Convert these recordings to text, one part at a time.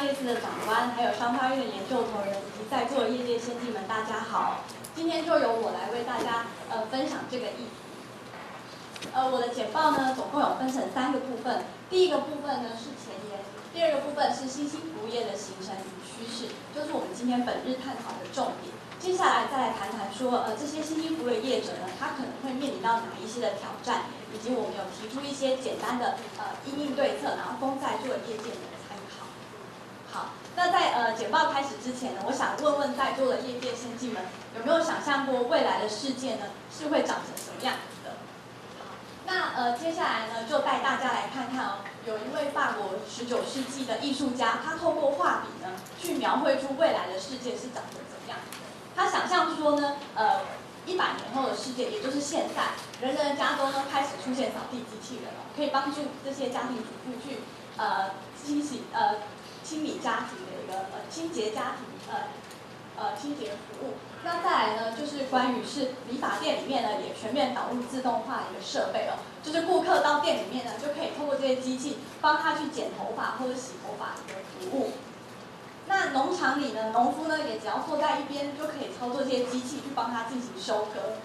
商业司的长官，还有商发院的研究同仁，以及在座的业界先进们，大家好。今天就由我来为大家分享这个议题。我的简报呢，总共有分成3个部分。第一个部分呢是前言，第二个部分是新兴服务业的形成与趋势，就是我们今天本日探讨的重点。接下来再来谈谈说，这些新兴服务的业者呢，他可能会面临到哪一些的挑战，以及我们有提出一些简单的因应对策，然后供在座的业界的参考。好，那在简报开始之前呢，我想问问在座的业界先进们，有没有想象过未来的世界呢是会长成什么样子的？好，那接下来呢，就带大家来看看哦，有一位法国19世纪的艺术家，他透过画笔呢，去描绘出未来的世界是长成怎么样子的。他想象说呢，100年后的世界，也就是现在，人人的家中呢开始出现扫地机器人了，可以帮助这些家庭主妇去清理家庭的一个清洁家庭清洁服务。那再来呢，就是关于是理发店里面呢也全面导入自动化的一个设备哦，就是顾客到店里面呢就可以透过这些机器帮他去剪头发或者洗头发的一个服务。那农场里呢，农夫呢也只要坐在一边就可以操作这些机器去帮他进行收割。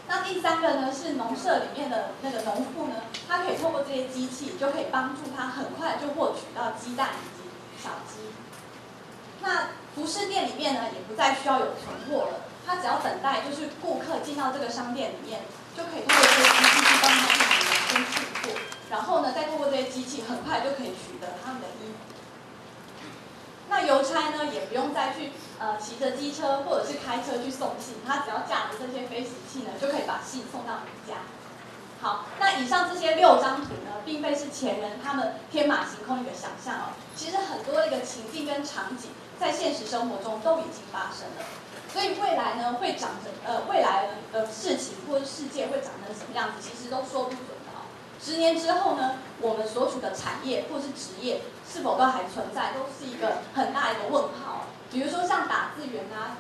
那第3个呢是农舍里面的那个农妇呢，他可以透过这些机器就可以帮助他很快就获取到鸡蛋以及小鸡。那服饰店里面呢也不再需要有存货了，他只要等待就是顾客进到这个商店里面，就可以通过这些机器去帮他进行量身进货，然后呢再透过这些机器很快就可以取得他们的衣服。那邮差呢，也不用再去骑着机车或者是开车去送信，他只要驾着这些飞行器呢，就可以把信送到你家。好，那以上这些6张图呢，并非是前人他们天马行空一个想象哦，其实很多一个情境跟场景，在现实生活中都已经发生了。所以未来呢，会长成未来的事情或者世界会长成什么样子，其实都说不准的哦。10年之后呢，我们所处的产业或是职业是否都还存在，都是一个很大的一个问号。比如说像打字员啊、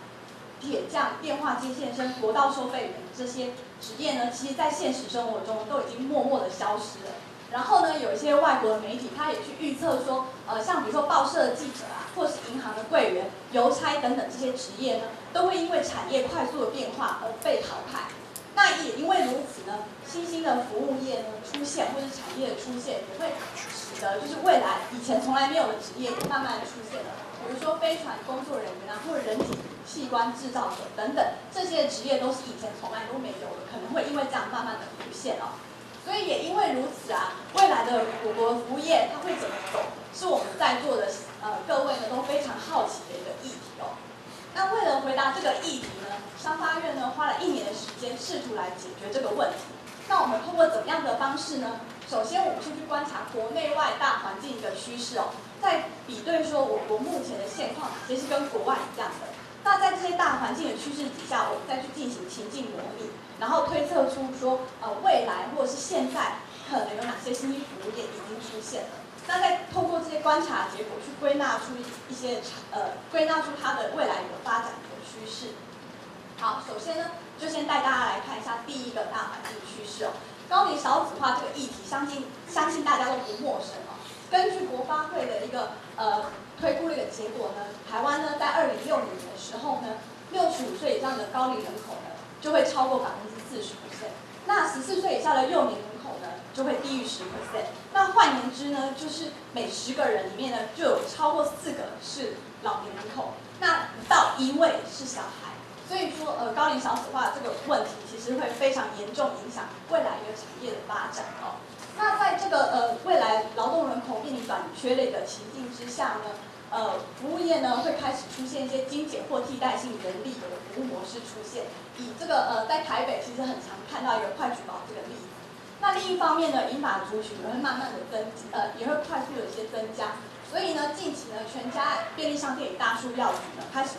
铁匠、电话接线生、国道收费员这些职业呢，其实在现实生活中都已经默默的消失了。然后呢，有一些外国的媒体，他也去预测说，像比如说报社的记者啊，或是银行的柜员、邮差等等这些职业呢，都会因为产业快速的变化而被淘汰。那也因为如此呢，新兴的服务业呢出现，或是产业的出现，也会使得就是未来以前从来没有的职业也慢慢的出现了。比如说飞船工作人员啊，或者人体器官制造者等等，这些职业都是以前从来都没有的，可能会因为这样慢慢的浮现哦。所以也因为如此啊，未来的我国服务业它会怎么走，是我们在座的各位呢都非常好奇的一个议题哦。那为了回答这个议题呢，商发院呢花了1年的时间，试图来解决这个问题。那我们通过怎么样的方式呢？首先，我们是去观察国内外大环境一个趋势哦，再比对说我国目前的现况哪些是跟国外一样的。那在这些大环境的趋势底下，我们再去进行情境模拟，然后推测出说未来或者是现在可能有哪些新兴服务业已经出现了。那再透过这些观察结果去归纳出一些它的未来的发展的趋势。好，首先呢，就先带大家来看一下第一个大环境趋势哦。高龄少子化这个议题，相信大家都不陌生哦。根据国发会的一个推估的一个结果呢，台湾呢在2060年的时候呢，65岁以上的高龄人口呢就会超过40%，那14岁以下的幼年人口呢就会低于10%。那换言之呢，就是每10个人里面呢就有超过4个是老年人口，那不到1位是小孩。所以说，高龄少子化这个问题其实会非常严重影响未来一个产业的发展哦。那在这个未来劳动人口面临短缺的一个情境之下呢，服务业呢会开始出现一些精简或替代性人力的服务模式出现。以这个在台北其实很常看到一个快取保这个例子。那另一方面呢，银发族群也会慢慢的也会快速的一些增加。所以呢，近期呢，全家便利商店与大树药局呢开始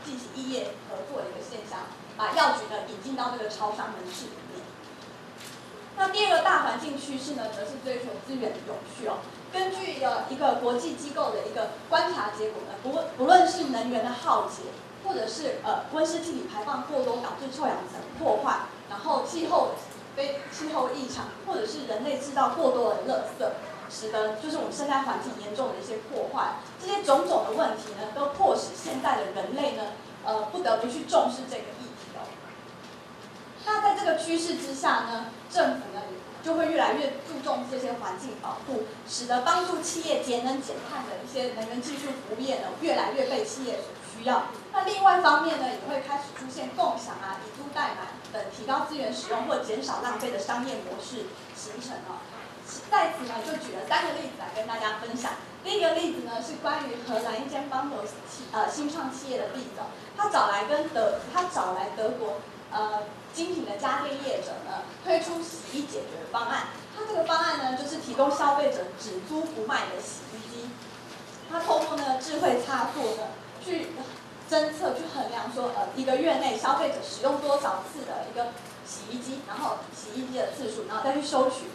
进行异业合作的一个现象，把药局呢引进到这个超商门市里面。那第2个大环境趋势呢，则是追求资源的永续哦。根据一个国际机构的一个观察结果呢，不论是能源的耗竭，或者是温室气体排放过多导致臭氧层破坏，然后气候异常，或者是人类制造过多的垃圾。使得就是我们生态环境严重的一些破坏。这些种种的问题呢，都迫使现在的人类呢，不得不去重视这个议题哦。那在这个趋势之下呢，政府呢就会越来越注重这些环境保护，使得帮助企业节能减碳的一些能源技术服务业呢，越来越被企业所需要。那另外一方面呢，也会开始出现共享啊、以租代买等提高资源使用或减少浪费的商业模式形成哦。在此呢，就举了3个例子来跟大家分享。第一个例子呢，是关于荷兰一间邦德新创企业的例子哦。他找来德国精品的家电业者呢，推出洗衣解决方案。它这个方案呢，就是提供消费者只租不卖的洗衣机。它透过呢智慧插座呢，去侦测、去衡量说，1个月内消费者使用多少次的一个洗衣机，然后洗衣机的次数，然后再去收取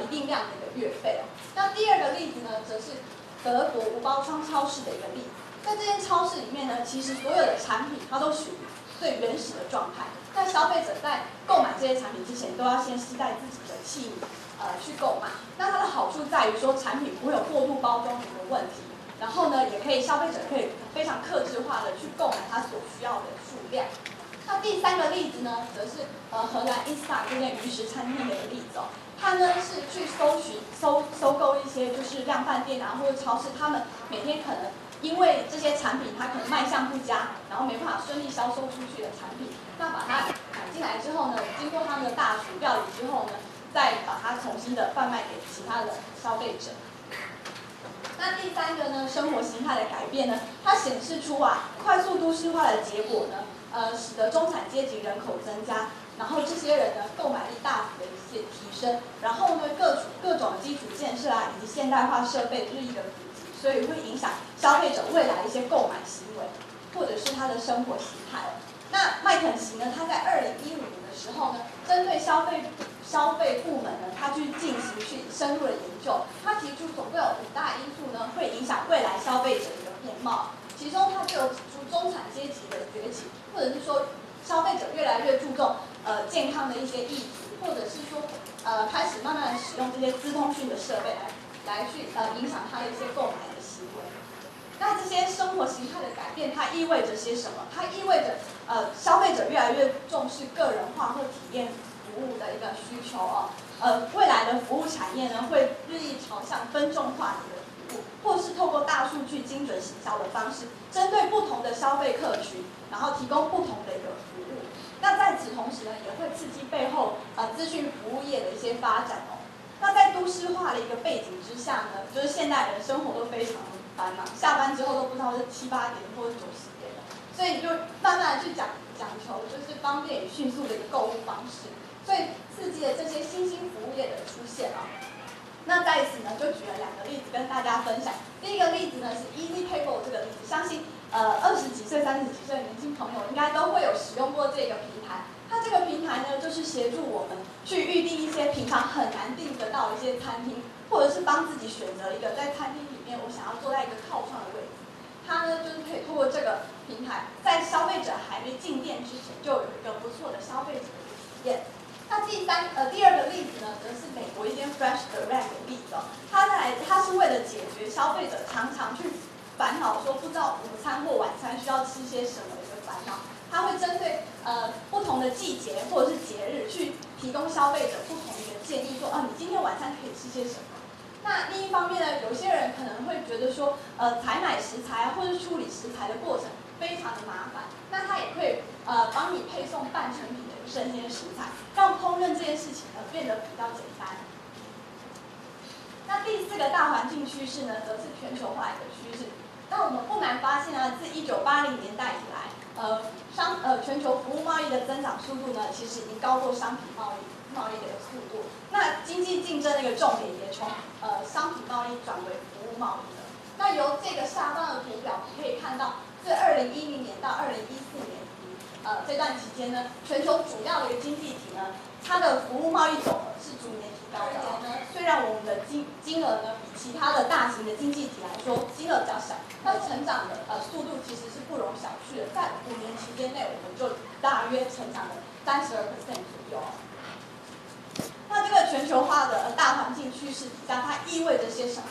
一定量的一个月费哦。那第二个例子呢，则是德国无包装超市的一个例子。在这间超市里面呢，其实所有的产品它都属于最原始的状态。那消费者在购买这些产品之前，都要先携带自己的器皿去购买。那它的好处在于说，产品不会有过度包装的一个问题。然后呢，也可以消费者可以非常客制化的去购买他所需要的数量。那第3个例子呢，则是荷兰 Insta 这间鱼食餐厅的一个例子哦。它呢是去搜购一些就是量贩店啊或者超市，他们每天可能因为这些产品它可能卖相不佳，然后没办法顺利销售出去的产品，那把它买进来之后呢，经过他们的大厨料理之后呢，再把它重新的贩卖给其他的消费者。那第3个呢，生活形态的改变呢，它显示出快速都市化的结果呢，使得中产阶级人口增加，然后这些人呢购买力大幅的一些提升，然后呢各种基础建设啊以及现代化设备日益的普及，所以会影响消费者未来一些购买行为，或者是他的生活形态哦。那麦肯锡呢，他在2015年的时候呢，针对消费部门呢，他去进行深入的研究，他提出总共有5大因素呢，会影响未来消费者的一个面貌。其中他就有指出中产阶级的崛起，或者是说消费者越来越注重健康的一些议题，或者是说开始慢慢的使用这些资通讯的设备来去影响他的一些购买的行为。那这些生活形态的改变，它意味着些什么？它意味着消费者越来越重视个人化或体验服务的一个需求哦。未来的服务产业呢，会日益朝向分众化的一个服务，或是透过大数据精准行销的方式，针对不同的消费客群，然后提供不同的一个服务。那在此同时呢，也会刺激背后资讯服务业的一些发展哦。那在都市化的一个背景之下呢，就是现代人生活都非常繁忙，下班之后都不知道是7、8点或者9、10点了，所以你就慢慢的去讲求就是方便与迅速的一个购物方式，所以刺激了这些新兴服务业的出现啊。那在此呢，就举了2个例子跟大家分享。第一个例子呢是 Easy Table 这个例子，相信20几岁、30几岁的年轻朋友应该都会有使用过这个平台。它这个平台呢，就是协助我们去预定一些平常很难订得到的一些餐厅，或者是帮自己选择一个在餐厅里面我想要坐在一个靠窗的位置。它呢就是可以透过这个平台，在消费者还没进店之前，就有一个不错的消费者的体验。那第2个例子呢，则是美国一间 Fresh Direct 的例子哦。它是为了解决消费者常常去烦恼说不知道午餐或晚餐需要吃些什么的一个烦恼，它会针对不同的季节或者是节日去提供消费者不同的一个建议，说你今天晚餐可以吃些什么。那另一方面呢，有些人可能会觉得说，采买食材或者处理食材的过程非常的麻烦，那它也会帮你配送半成品的生鲜食材，让烹饪这件事情呢变得比较简单。那第4个大环境趋势呢，则是全球化的一个趋势。那我们不难发现呢，自1980年代以来，全球服务贸易的增长速度呢，其实已经高过商品贸易的速度。那经济竞争的一个重点也从商品贸易转为服务贸易了。那由这个下方的图表可以看到，自2010年到2014年这段期间呢，全球主要的一个经济体呢，它的服务贸易总额是逐年提高的。虽然我们的金额呢比其他的大型的经济体来说金额比较小，但成长的速度其实是不容小觑的，在5年期间内，我们就大约成长了32% 左右。那这个全球化的大环境趋势底下，它意味着些什么？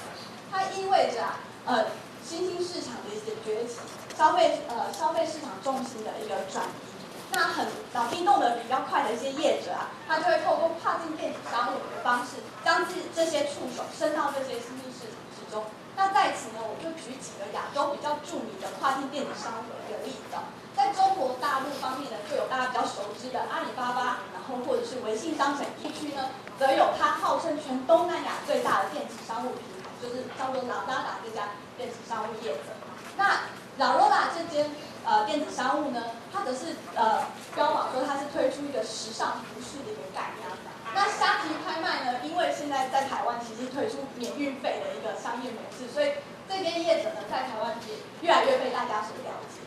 它意味着新兴市场的一些崛起，消费市场重心的一个转移。那脑筋动得比较快的一些业者他就会透过跨境电子商务的方式，将这些触手伸到这些新兴市场之中。那在此呢，我就举几个亚洲比较著名的跨境电子商务的一个例子。在中国大陆方面呢，就有大家比较熟知的阿里巴巴，然后或者是微信商城地区呢，则有它号称全东南亚最大的电子商务平台，就是叫做老达达这家电子商务业者。那老罗达这间电子商务呢，它则是标榜说它是推出一个时尚服饰的一个概念。那虾皮拍卖呢，因为现在在台湾其实推出免运费的一个商业模式，所以这间业者呢在台湾也越来越被大家所了解。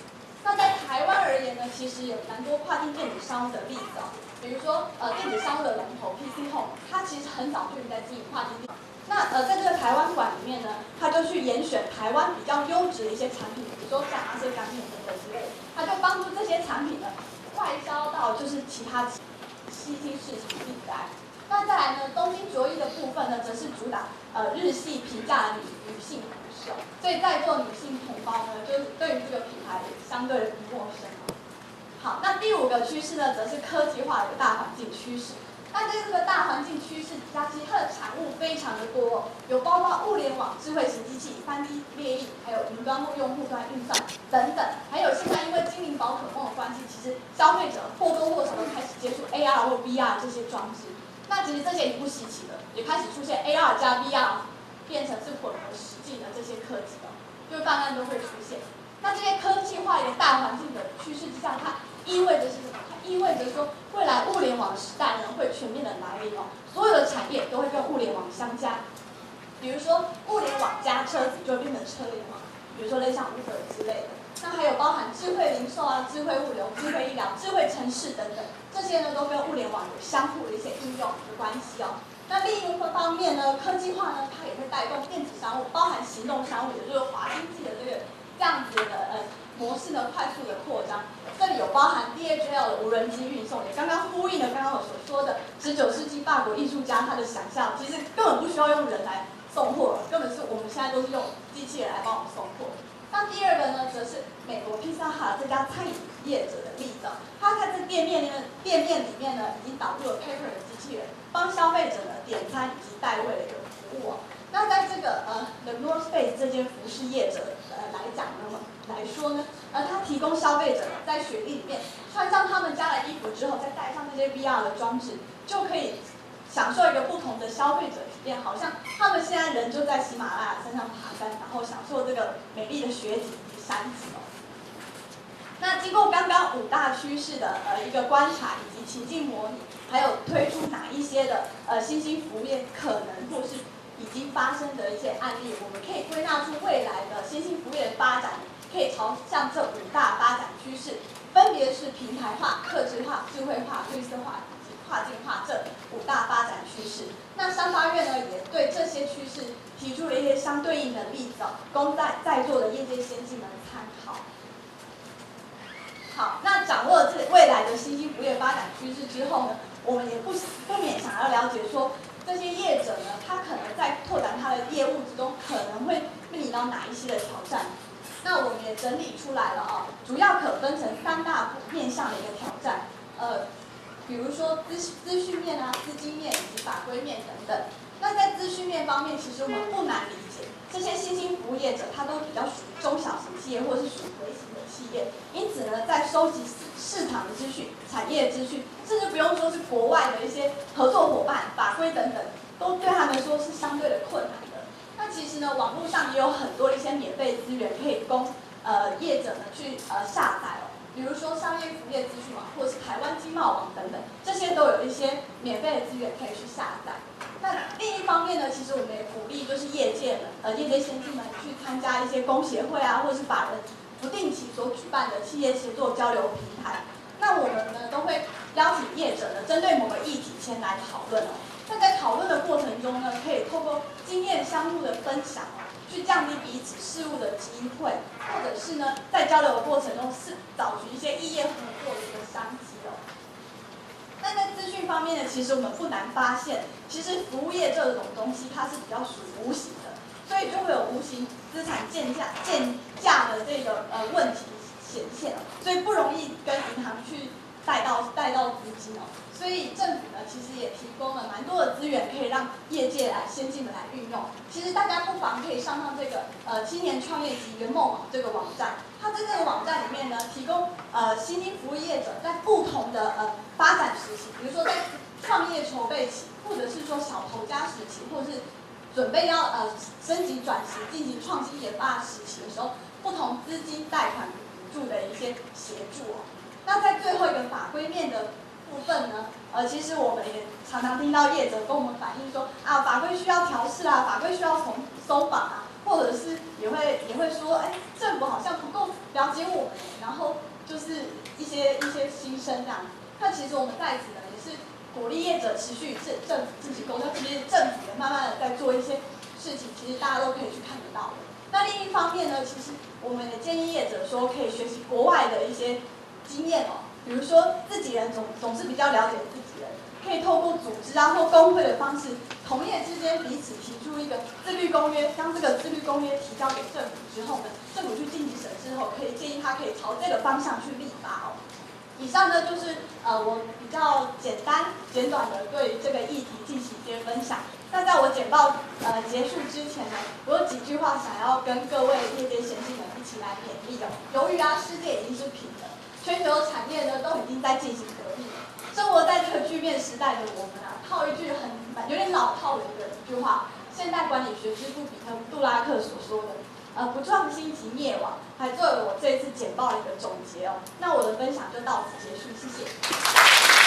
那在台湾而言呢，其实有蛮多跨境电子商务的例子比如说电子商务的龙头 PC Home， 它其实很早就在经营跨境电子。那在这个台湾馆里面呢，他就去严选台湾比较优质的一些产品，比如说像哪些产品等等之类的，他就帮助这些产品呢外销到就是其他新兴市场地带。那再来呢，东京着衣的部分呢，则是主打日系平价的女性服饰所以在座女性同胞呢，就是对于这个品牌也相对的不陌生好，那第5个趋势呢，则是科技化的一个大环境趋势。那这个大环境趋势底下，其实它的产物非常的多有包括物联网、智慧型机器、3D 列印，还有云端用户端运算等等。还有现在因为精灵宝可梦的关系，其实消费者或多或少都开始接触 AR 或 VR 这些装置。那其实这些已经不稀奇了，也开始出现 AR 加 VR 变成是混合实际的这些科技就慢慢都会出现。那这些科技化的大环境的趋势之下，它意味着是什么？它意味着说，未来物联网时代呢会全面的来临所有的产业都会跟物联网相加。比如说，物联网加车子就会变成车联网，比如说类像 Uber 之类的。那还有包含智慧零售智慧物流、智慧医疗、智慧城市等等，这些呢都跟物联网有相互的一些应用的关系那另一个方面呢，科技化呢，它也会带动电子商务，包含行动商务，也就是华经济的这样子的模式呢快速的扩张。这里有包含 DHL 的无人机运送，也刚刚呼应了刚刚我所说的19世纪法国艺术家他的想象，其实根本不需要用人来送货根本是我们现在都是用机器人来帮我们送货。那第2个呢，则是美国披萨哈这家餐饮业者的例子它在这店面里面呢，已经导入了 Paper 的机器人，帮消费者呢点餐以及代位的一个服务那在这个The North Face 这间服饰业者来说呢，它提供消费者在雪地里面穿上他们家的衣服之后，再戴上这些 VR 的装置，就可以享受一个不同的消费者体验，好像他们现在人就在喜马拉雅山上爬山，然后享受这个美丽的雪景以及山景那经过刚刚5大趋势的一个观察以及情境模拟，还有推出哪一些的新兴服务业可能或是已经发生的一些案例，我们可以归纳出未来的新兴服务业的发展，可以朝向这5大发展趋势，分别是平台化、客制化、智慧化、绿色化以及跨境化这5大发展趋势。那商发院呢，也对这些趋势提出了一些相对应的例子供在座的业界先进们参考。好，那掌握这未来的新兴服务业发展趋势之后呢，我们也不免想要了解说，这些业者呢，他可能在拓展他的业务之中，可能会面临到哪一些的挑战？那我们也整理出来了主要可分成3大面向的一个挑战，比如说资讯面资金面以及法规面等等。那在资讯面方面，其实我们不难理解，这些新兴服务业者，他都比较属于中小型企业或者是属于微型的企业，因此呢，在收集市场的资讯、产业资讯，甚至不用说是国外的一些合作伙伴、法规等等，都对他们说是相对的困难的。那其实呢，网络上也有很多一些免费资源可以供业者呢去下载比如说商业服务业资讯网，或者是台湾经贸网等等，这些都有一些免费的资源可以去下载。那另一方面呢，其实我们也鼓励就是业界先进们去参加一些工协会或者是法人不定期所举办的企业协作交流平台。那我们呢都会邀请业者呢针对某个议题先来讨论那在讨论的过程中呢，可以透过经验相互的分享去降低彼此事务的机会，或者是呢在交流的过程中是找寻一些异业合作的一个商机那在资讯方面呢，其实我们不难发现，其实服务业这种东西它是比较属于无形的，所以就会有无形资产建价的这个问题显现了，所以不容易跟银行去贷到资金哦。所以政府呢，其实也提供了蛮多的资源，可以让业界来先进的来运用。其实大家不妨可以上这个青年创业及圆梦网这个网站，它在这个网站里面呢，提供新兴服务业者在不同的发展时期，比如说在创业筹备期，或者是说小头家时期，或者是准备要升级转型进行创新研发时期的时候，不同资金贷款补助的一些协助哦。那在最后一个法规面的部分呢，其实我们也常常听到业者跟我们反映说啊，法规需要调试啊，法规需要松绑啊，或者是也会说，政府好像不够了解我们，然后就是一些心声这样。那其实我们在此呢，也是鼓励业者持续与政府进行沟通，其实政府也慢慢的在做一些事情，其实大家都可以去看得到的。那另一方面呢，其实我们也建议业者说，可以学习国外的一些经验哦。比如说，自己人总是比较了解自己人，可以透过组织啊或工会的方式，同业之间彼此提出一个自律公约，将这个自律公约提交给政府之后呢，政府去进行审视后，可以建议他可以朝这个方向去立法哦。以上呢就是我比较简短的对这个议题进行一些分享。那在我简报结束之前呢，我有几句话想要跟各位业界先进们一起来勉励的。由于世界已经是平等，全球产业呢都已经在进行革命了。生活在这个巨变时代的我们套一句有点老套的一句话，现代管理学之父彼得·杜拉克所说的，不创新即灭亡，还作为我这一次简报的一个总结哦。那我的分享就到此结束，谢谢。